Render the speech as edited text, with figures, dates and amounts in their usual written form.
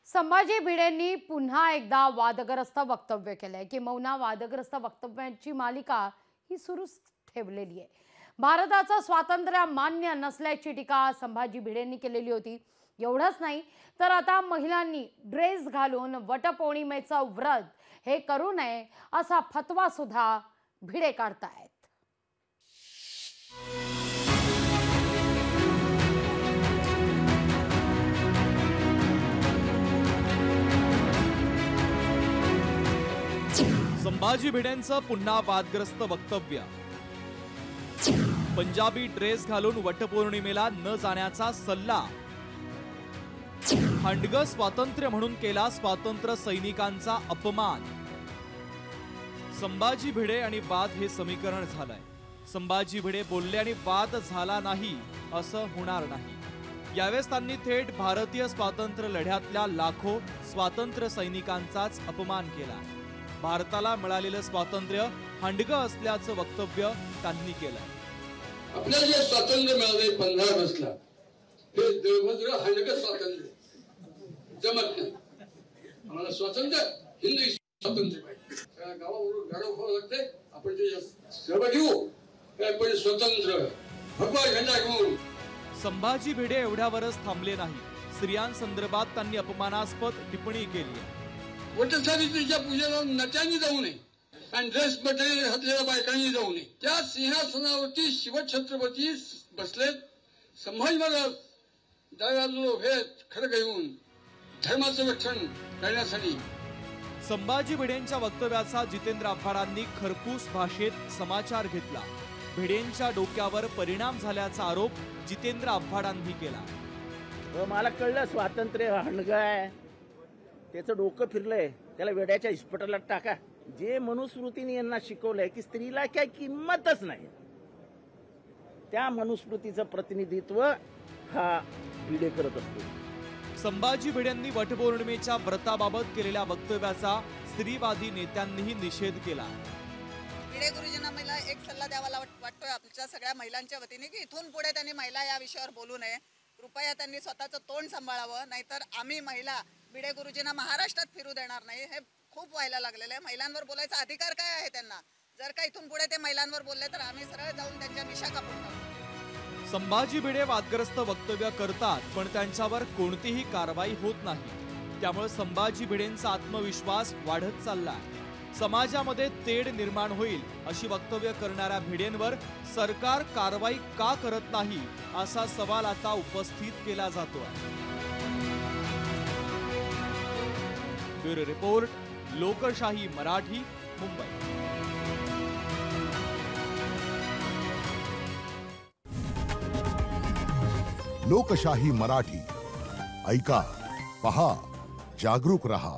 संभाजी भिडेंनी पुन्हा एकदा वादग्रस्त वक्तव्य केलंय की मौना वादग्रस्त वक्तव्यांची मालिका ही सुरूच ठेवलेली आहे। भारताचं स्वातंत्र्य मान्य नसल्याची टीका संभाजी भिडेंनी केलेली होती। एवढंच नाही तर आता महिलांनी ड्रेस घालून वटपौर्णिमेचं व्रत हे करू नये असा फतवा सुद्धा भिडे काढतायत। संभाजी भिडेंचं पुन्हा वादग्रस्त वक्तव्य। पंजाबी ड्रेस घालून वटपौर्णिमेला न जाण्याचा सल्ला। हंडग स्वातंत्र्य म्हणून केला स्वातंत्र्य सैनिकांचा अपमान। संभाजी भिडे आणि वाद हे समीकरण झालंय। संभाजी भिडे बोलले आणि वाद झाला नाही असं होणार नाही। यावेळेस त्यांनी थेट भारतीय स्वातंत्र्य लढ्यातल्या लाखो स्वातंत्र्य सैनिकांचाच अपमान केला। भारताला मिळालेलं स्वातंत्र्य हंडग असल्याचं वक्तव्य त्यांनी केलं। आपल्याला जे स्वातंत्र्य मिळाले 15 ऑगस्टला हे देवभद्र हंडग स्वातंत्र्य जमत नाही। आम्हाला स्वातंत्र्य हिंदू स्वातंत्र्य पाहिजे। सगळ्या गावावरून गाडव व्हावं लागते। आपण ते सहभाग घेऊ पण स्वतंत्र भगवा झेंडा घेऊन। संभाजी भिडे एवढ्यावरच थांबले नाही। स्त्रियांसंदर्भात त्यांनी अपमानास्पद टिप्पणी केली। वटसावित्रीच्या पूजेला नट्यांनी जाऊ नये आणि ड्रेस मटेरियल घातलेल्या बायकांनी जाऊ नये। त्या सिंहासनावरती शिवछत्रपती बसलेत। संभाजी महाराज दयाळू हे खरं घेऊन धर्माचं रक्षण करण्यासाठी। संभाजी भिडेंच्या वक्तव्याचा जितेंद्र आव्हाडांनी खरपूस भाषेत समाचार घेतला। भिडेंच्या डोक्यावर परिणाम झाल्याचा आरोप जितेंद्र आव्हाडांनी केला। मला कळलं स्वातंत्र्य हंडग आहे, त्याचं डोकं फिरलंय, त्याला वेड्याच्या इस्पितळात टाका। जे मनुस्मृतीने यांना शिकवलंय की स्त्रीला काय किंमतच नाही, त्या मनुस्मृतीचं प्रतिनिधित्व हा भिडे करत असतो। संभाजी भिडेंनी वटपौर्णिमेच्या व्रताबाबत केलेल्या वक्तव्याचा स्त्रीवादी नेत्यांनीही निषेध केला। भिडे गुरुजींना मला एक सल्ला द्यावा वाटतोय आमच्या सगळ्या महिलांच्या वतीने की इथून पुढे त्यांनी महिला या विषयावर बोलू नये। कृपया त्यांनी स्वतःचं तोंड सांभाळावं, नाहीतर आम्ही महिला भिडे गुरुजींना महाराष्ट्रात फिरू देणार नाही। हे खूप व्हायला लागलेलं आहे। महिलांवर बोलायचा अधिकार काय आहे त्यांना? जर का इथून पुढे ते महिलांवर बोलले तर आम्ही सरळ जाऊन त्यांच्या मिशा कापून टाकू। संभाजी भिडे वादग्रस्त वक्तव्य करतात पण त्यांच्यावर कोणतीही कारवाई होत नाही। त्यामुळे संभाजी भिडेंचा आत्मविश्वास वाढत चालला। समाजामध्ये तेढ निर्माण होईल अशी वक्तव्य करणाऱ्या भिडेंवर सरकार कारवाई का करत नाही असा सवाल आता उपस्थित केला जातोय। ब्युरो रिपोर्ट, लोकशाही मराठी, मुंबई। लोकशाही मराठी ऐका, पहा, जागरूक रहा।